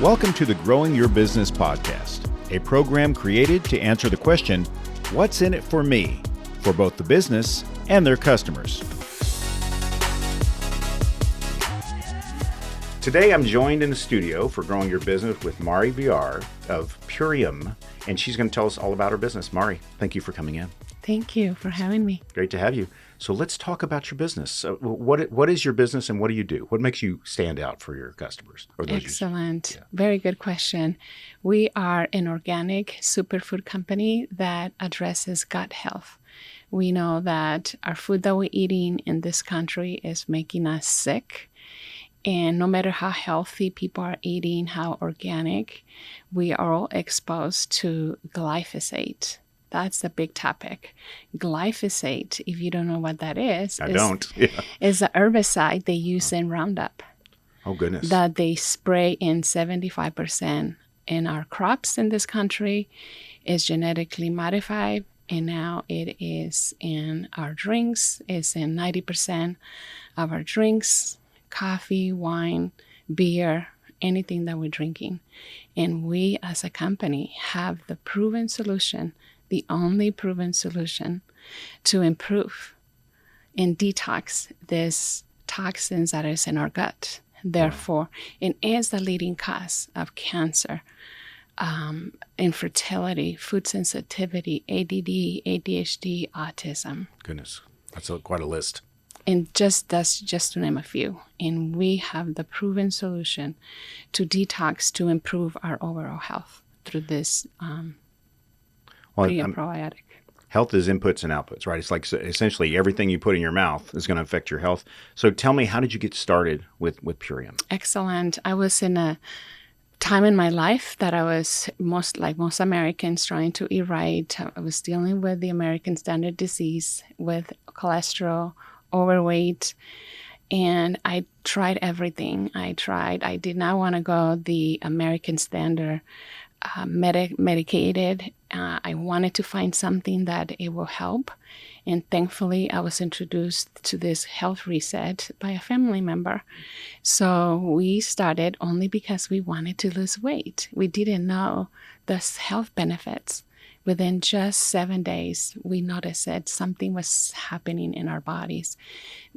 Welcome to the Growing Your Business podcast, a program created to answer the question, what's in it for me, for both the business and their customers. Today, I'm joined in the studio for Growing Your Business with Mari Villar of Purium, and she's going to tell us all about her business. Mari, thank you for coming in. Thank you for having me. Great to have you. So let's talk about your business. So what is your business and what do you do? What makes you stand out for your customers? Or those Excellent. Very good question. We are an organic superfood company that addresses gut health. We know that our food that we're eating in this country is making us sick. And no matter how healthy people are eating, how organic, we are all exposed to glyphosate. That's the big topic. Glyphosate, if you don't know what that is, is a herbicide they use in Roundup. Oh, goodness. That they spray in 75% in our crops in this country. Is genetically modified, and now it is in our drinks. It's in 90% of our drinks, coffee, wine, beer, anything that we're drinking. And we as a company have the proven solution, the only proven solution to improve and detox these toxins that is in our gut. Therefore, it is the leading cause of cancer, infertility, food sensitivity, ADD, ADHD, autism. Goodness, that's quite a list. And that's just to name a few. And we have the proven solution to detox, to improve our overall health through this probiotic. Health is inputs and outputs, right? It's like essentially everything you put in your mouth is going to affect your health. So tell me, how did you get started with Purium? Excellent. I was in a time in my life that I was most Americans trying to eat right. I was dealing with the American standard disease with cholesterol, overweight, and I tried everything. I did not want to go the American standard medicated. I wanted to find something that it will help. And thankfully, I was introduced to this health reset by a family member. So we started only because we wanted to lose weight. We didn't know the health benefits. Within just 7 days, we noticed that something was happening in our bodies.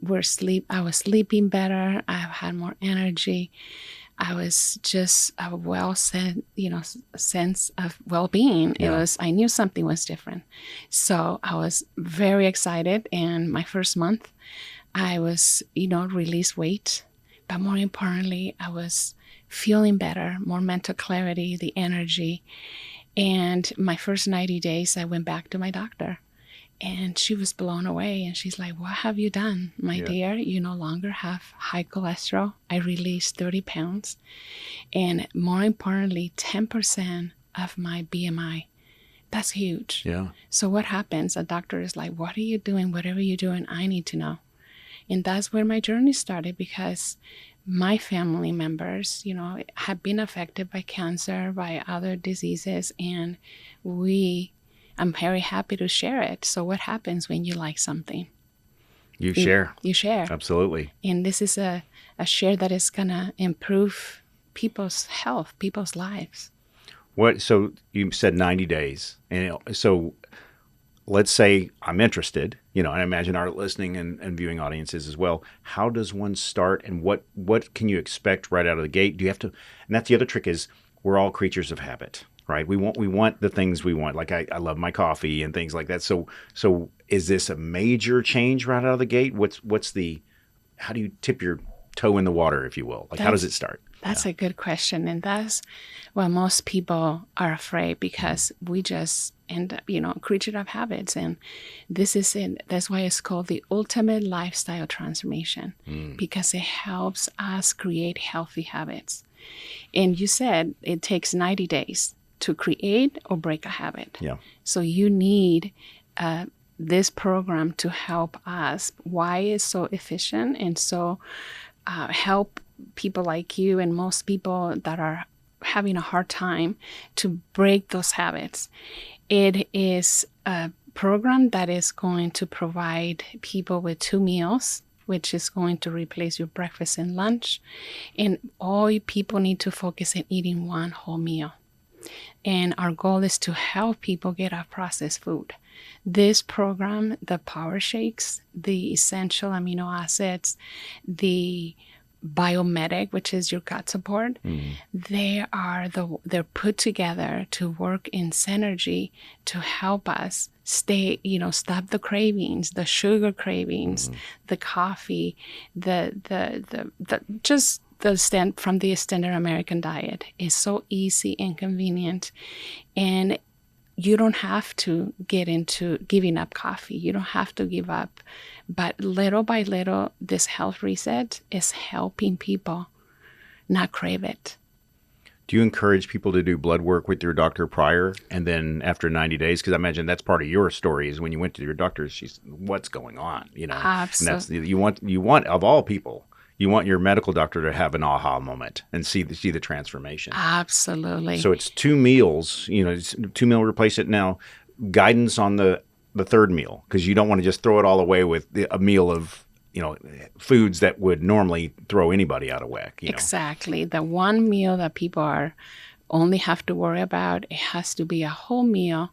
I was sleeping better. I had more energy. I was just a sense of well-being. Yeah. I knew something was different. So I was very excited. And my first month, I was, released weight. But more importantly, I was feeling better, more mental clarity, the energy. And my first 90 days, I went back to my doctor. And she was blown away. And she's like, what have you done, my dear? You no longer have high cholesterol. I released 30 pounds. And more importantly, 10% of my BMI. That's huge. Yeah. So what happens? A doctor is like, what are you doing? Whatever you're doing, I need to know. And that's where my journey started, because my family members, have been affected by cancer, by other diseases. And I'm very happy to share it. So what happens when you like something? You share. You share. Absolutely. And this is a share that is going to improve people's health, people's lives. So you said 90 days. And so let's say I'm interested, and I imagine our listening and viewing audiences as well. How does one start, and what can you expect right out of the gate? Do you have to, and that's the other trick, is we're all creatures of habit. Right. We want the things we want. Like I love my coffee and things like that. So is this a major change right out of the gate? How do you tip your toe in the water, if you will? How does it start? That's a good question. And that's what most people are afraid, because we just end up, creature of habits. And this is it. That's why it's called the ultimate lifestyle transformation, because it helps us create healthy habits. And you said it takes 90 days to create or break a habit. Yeah. So you need this program to help us. Why it's so efficient and so help people like you and most people that are having a hard time to break those habits. It is a program that is going to provide people with 2 meals which is going to replace your breakfast and lunch. And all people need to focus on eating one whole meal. And our goal is to help people get off processed food. This program, the power shakes, the essential amino acids, the biomedic, which is your gut support, they're put together to work in synergy to help us stay, stop the cravings, the sugar cravings, the coffee, just the from the standard American diet is so easy and convenient. And you don't have to get into giving up coffee. You don't have to give up. But little by little, this health reset is helping people not crave it. Do you encourage people to do blood work with your doctor prior and then after 90 days? Because I imagine that's part of your story is when you went to your doctor, she's, what's going on? Absolutely. And that's, you want, of all people, you want your medical doctor to have an aha moment and see the transformation. Absolutely. So it's 2 meals, it's 2 meal replacement now, guidance on the third meal, because you don't want to just throw it all away with a meal of, foods that would normally throw anybody out of whack. Exactly. The one meal that people only have to worry about, it has to be a whole meal,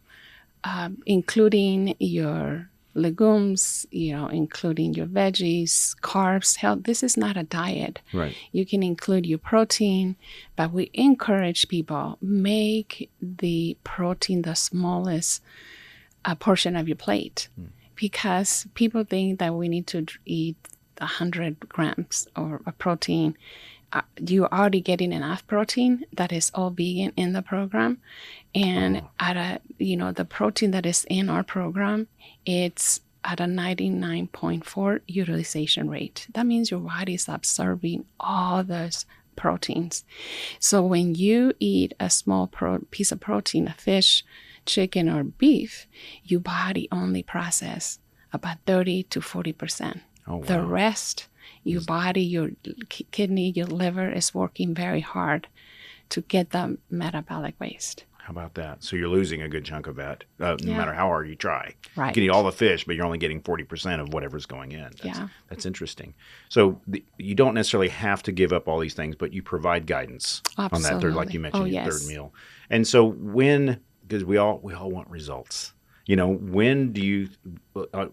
including your legumes, including your veggies, carbs, health. This is not a diet. Right. You can include your protein, but we encourage people, make the protein the smallest portion of your plate, because people think that we need to eat 100 grams or a protein. You're already getting enough protein that is all vegan in the program. And the protein that is in our program, it's at a 99.4 utilization rate. That means your body is absorbing all those proteins. So when you eat a small piece of protein, a fish, chicken, or beef, your body only process about 30 to 40%. Oh, wow. The rest, your body, your kidney, your liver is working very hard to get the metabolic waste. How about that? So you're losing a good chunk of that, no matter how hard you try. Right. You can eat all the fish, but you're only getting 40% of whatever's going in. That's interesting. So you don't necessarily have to give up all these things, but you provide guidance on that third, like you mentioned, your third meal. And so because we all want results. When do you,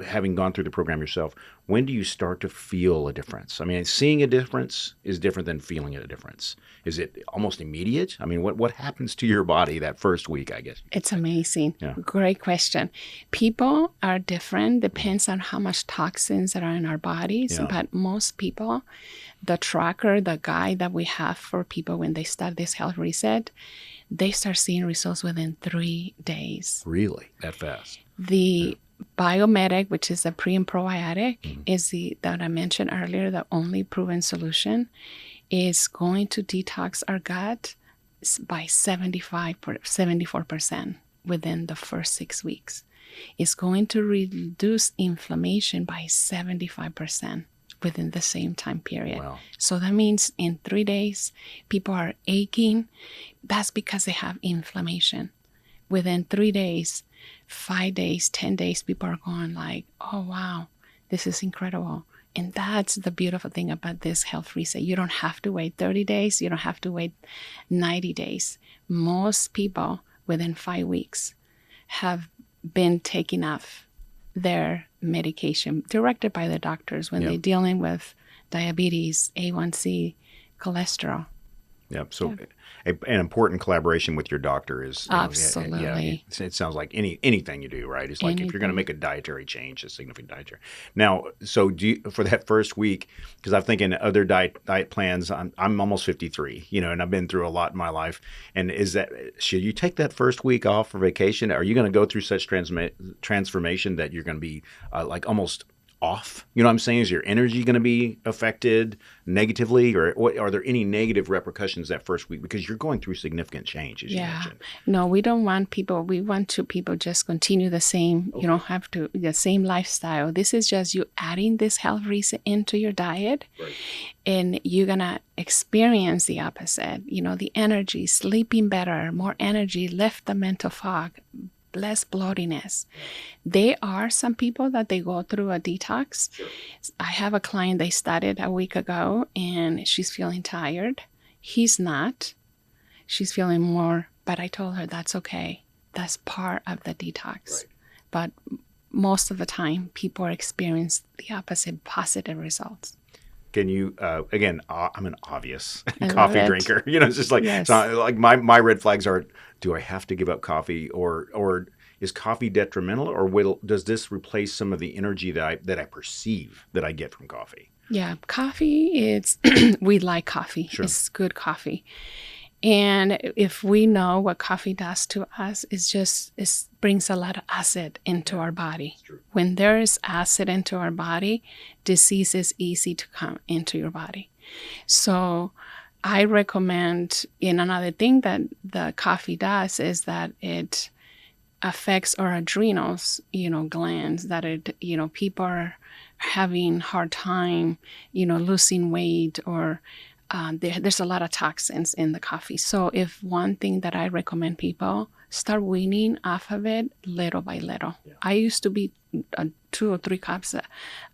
having gone through the program yourself, when do you start to feel a difference? I mean, seeing a difference is different than feeling a difference. Is it almost immediate? I mean, what happens to your body that first week, I guess? It's amazing. Yeah. Great question. People are different. Depends on how much toxins that are in our bodies. Yeah. But most people, the tracker, the guide that we have for people when they start this health reset, they start seeing results within 3 days. Really? That fast? The biomedic, which is a pre and probiotic, is that I mentioned earlier, the only proven solution, is going to detox our gut by 74% within the first 6 weeks. It's going to reduce inflammation by 75%. Within the same time period. Wow. So that means in 3 days, people are aching. That's because they have inflammation. Within 3 days, 5 days, 10 days, people are going like, oh, wow, this is incredible. And that's the beautiful thing about this health reset. You don't have to wait 30 days. You don't have to wait 90 days. Most people within 5 weeks have been taking off their medication directed by the doctors when they're dealing with diabetes, A1C, cholesterol. Yep. So an important collaboration with your doctor is absolutely. It sounds like anything you do, right? It's like if you're going to make a dietary change, a significant dietary. Now, so for that first week, because I'm thinking other diet plans. I'm almost 53, and I've been through a lot in my life. And should you take that first week off for vacation? Are you going to go through such transformation that you're going to be like almost off? You know what I'm saying? Is your energy going to be affected negatively, or are there any negative repercussions that first week? Because you're going through significant change, as you mentioned. No, we don't want people. We want people just continue the same. Okay. You don't have to the same lifestyle. This is just you adding this health reset into your diet, right. And you're gonna experience the opposite. The energy, sleeping better, more energy, lift the mental fog, less bloatiness. There are some people that they go through a detox. Sure. I have a client, they started a week ago, and she's feeling tired. He's not. She's feeling more, but I told her that's okay. That's part of the detox. Right. But most of the time, people experience the opposite, positive results. Can you, again, I'm an obvious I coffee love it. drinker. It's just like, Yes. it's not, like my red flags are, do I have to give up coffee, or is coffee detrimental, or does this replace some of the energy that I perceive that I get from coffee? Yeah, coffee, it's, we like coffee. Sure. It's good coffee. And if we know what coffee does to us, it brings a lot of acid into our body. True. When there is acid into our body, disease is easy to come into your body. So I recommend, and another thing that the coffee does is that it affects our adrenals, glands, that people are having hard time, losing weight, or there's a lot of toxins in the coffee. So if one thing that I recommend people, start weaning off of it little by little. Yeah. I used to be 2 or 3 cups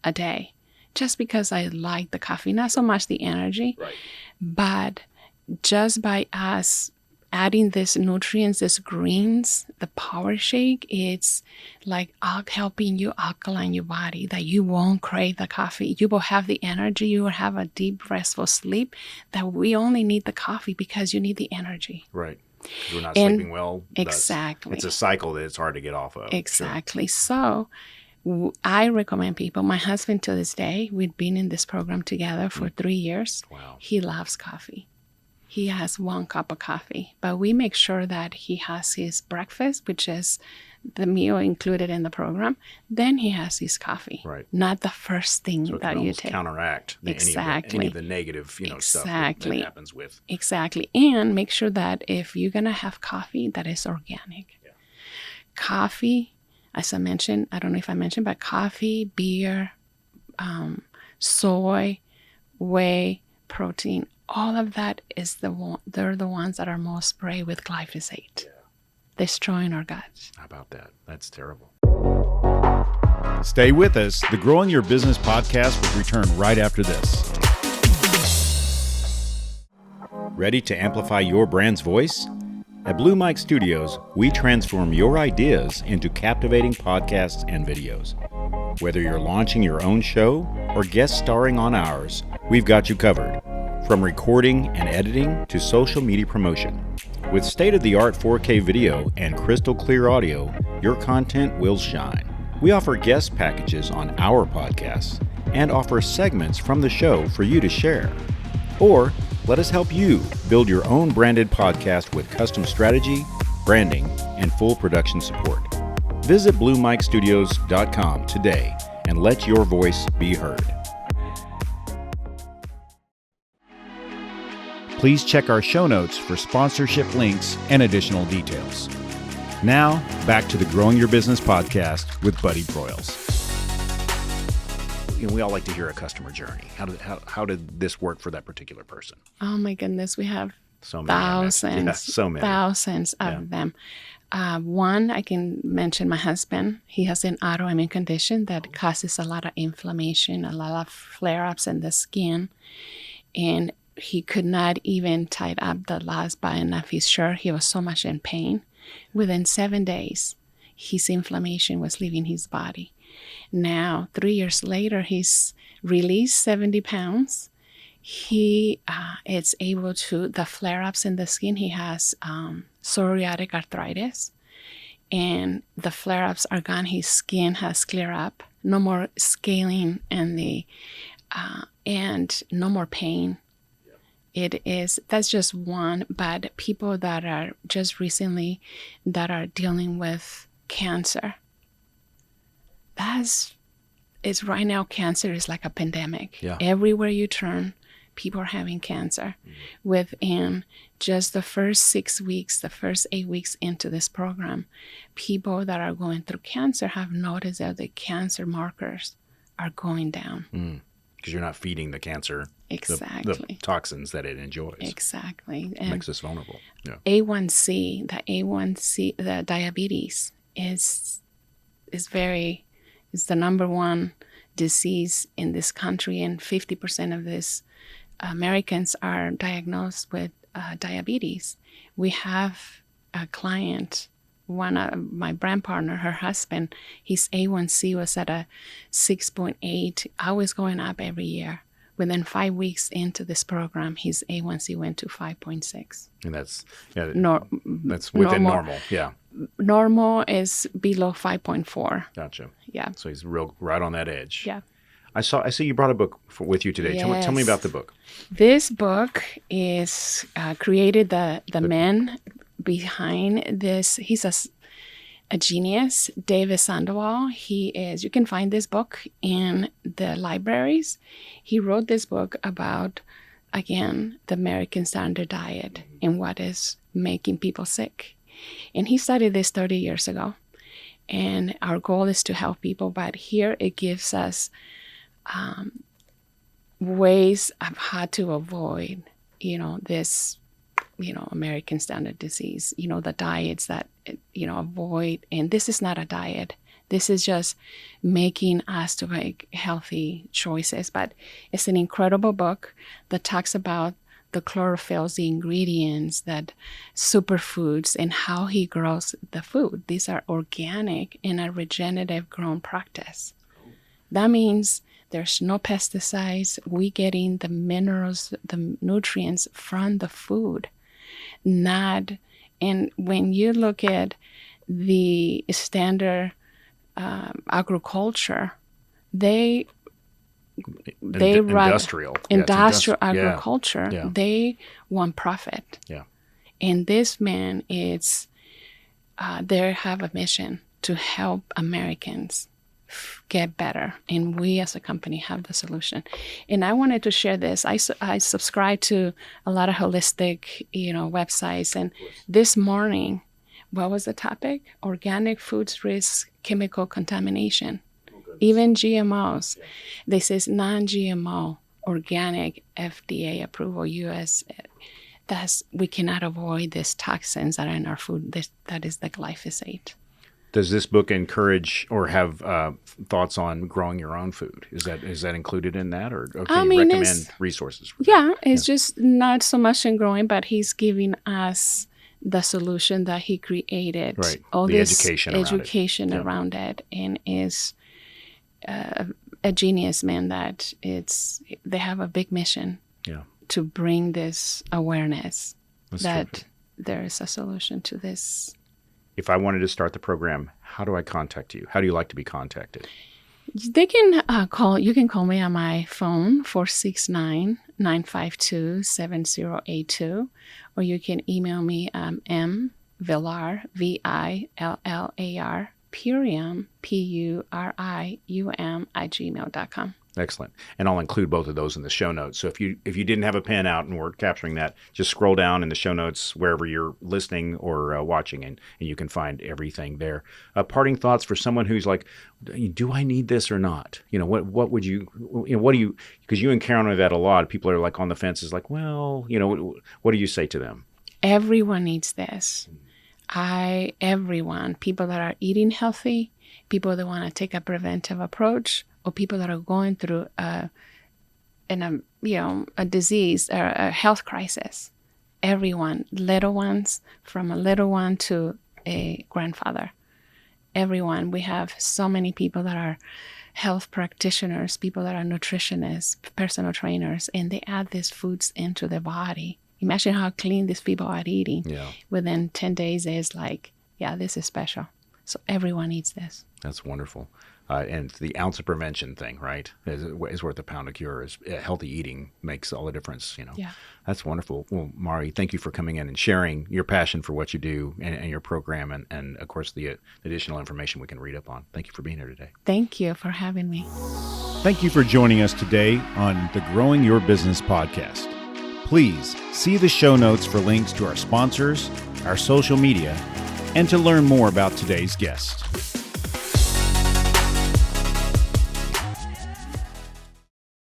a day just because I like the coffee, not so much the energy, Right. but just by us adding these nutrients, these greens, the power shake, it's like helping you alkaline your body, that you won't crave the coffee. You will have the energy. You will have a deep, restful sleep, that we only need the coffee because you need the energy. Right. Because we're not sleeping well. Exactly. It's a cycle that it's hard to get off of. Exactly. Sure. So I recommend people, my husband to this day, we've been in this program together for 3 years. Wow. He loves coffee. He has 1 cup of coffee, but we make sure that he has his breakfast, which is the meal included in the program. Then he has his coffee, Right. not the first thing So it that can you almost take. counteract Exactly. any of the negative, stuff that happens with. Exactly. And make sure that if you're going to have coffee, that is organic. Yeah. Coffee, as I mentioned, I don't know if I mentioned, but coffee, beer, soy, whey, protein, all of that is they're the ones that are most sprayed with glyphosate, destroying our guts. How about that? That's terrible. Stay with us. The Growing Your Business podcast will return right after this. Ready to amplify your brand's voice? At Blue Mike Studios, we transform your ideas into captivating podcasts and videos. Whether you're launching your own show or guest starring on ours, we've got you covered. From recording and editing to social media promotion. With state-of-the-art 4K video and crystal clear audio, your content will shine. We offer guest packages on our podcasts and offer segments from the show for you to share. Or let us help you build your own branded podcast with custom strategy, branding, and full production support. Visit BlueMikeStudios.com today and let your voice be heard. Please check our show notes for sponsorship links and additional details. Now, back to the Growing Your Business podcast with Buddy Broyles. We all like to hear a customer journey. How did this work for that particular person? Oh my goodness, we have So many. thousands of them. One, I can mention my husband. He has an autoimmune condition that causes a lot of inflammation, a lot of flare-ups in the skin, and he could not even tie up the last button of his shirt. He was so much in pain. Within 7 days, his inflammation was leaving his body. Now, 3 years later, he's released 70 pounds. He is able to, the flare-ups in the skin, he has psoriatic arthritis, and the flare-ups are gone. His skin has cleared up. No more scaling and no more pain. That's just one, but people that are just recently that are dealing with cancer, right now, cancer is like a pandemic. Yeah. Everywhere you turn, people are having cancer. Within just the first 6 weeks, the first 8 weeks into this program, people that are going through cancer have noticed that the cancer markers are going down. Because you're not feeding the cancer Exactly. the toxins that it enjoys. Exactly. It makes us vulnerable. Yeah. A1C, the diabetes is the number one disease in this country, and 50% of these Americans are diagnosed with diabetes. We have a client, one of my brand partner, her husband, his A1C was at a 6.8, always going up every year. Within 5 weeks into this program, his A1C went to 5.6. And that's That's within normal. Yeah. Normal is below 5.4. Gotcha. Yeah. So he's right on that edge. Yeah. I see you brought a book with you today. Yes. Tell me about the book. This book is created the man behind this. He's a genius, David Sandoval. You can find this book in the libraries. He wrote this book about, again, the American standard diet and what is making people sick. And he studied this 30 years ago. And our goal is to help people, but here it gives us ways of how to avoid, this, American standard disease, the diets that, avoid. And this is not a diet. This is just making us to make healthy choices. But it's an incredible book that talks about the chlorophylls, the ingredients, that superfoods, and how he grows the food. These are organic in a regenerative grown practice. That means there's no pesticides. We getting the minerals, the nutrients from the food. And when you look at the standard agriculture, they run industrial agriculture. Yeah. They want profit. Yeah. And this man they have a mission to help Americans get better, and we as a company have the solution. And I wanted to share this. I subscribe to a lot of holistic, websites, and this morning, what was the topic? Organic foods risk chemical contamination. Even GMOs. This is non-GMO, organic, FDA approval, US. We cannot avoid these toxins that are in our food. That is the glyphosate. Does this book encourage or have thoughts on growing your own food? Is that included in that, or can you recommend resources for that? It's just not so much in growing, but he's giving us the solution that he created. Right. All the this education around it, and is a genius man. That they have a big mission. Yeah. To bring this awareness that terrific. There is a solution to this. If I wanted to start the program, how do I contact you? How do you like to be contacted? They can call. You can call me on my phone, 469-952-7082, or you can email me Villar, Villar, Purium, Purium @gmail.com. Excellent. And I'll include both of those in the show notes. So if you didn't have a pen out and we're capturing that, just scroll down in the show notes wherever you're listening or watching, and you can find everything there. Parting thoughts for someone who's like, do I need this or not? What would you, what do you, because you encounter that a lot. People are like on the fence, is like, well, what do you say to them? Everyone needs this. Everyone, people that are eating healthy, people that want to take a preventive approach, or people that are going through a disease or a health crisis. Everyone, little ones, from a little one to a grandfather. Everyone. We have so many people that are health practitioners, people that are nutritionists, personal trainers, and they add these foods into their body. Imagine how clean these people are eating. Yeah. Within 10 days, it's like, this is special. So everyone needs this. That's wonderful. And the ounce of prevention thing, right, is worth a pound of cure. Healthy eating makes all the difference, Yeah. That's wonderful. Well, Mari, thank you for coming in and sharing your passion for what you do and your program, and of course, the additional information we can read up on. Thank you for being here today. Thank you for having me. Thank you for joining us today on the Growing Your Business podcast. Please see the show notes for links to our sponsors, our social media, and to learn more about today's guest.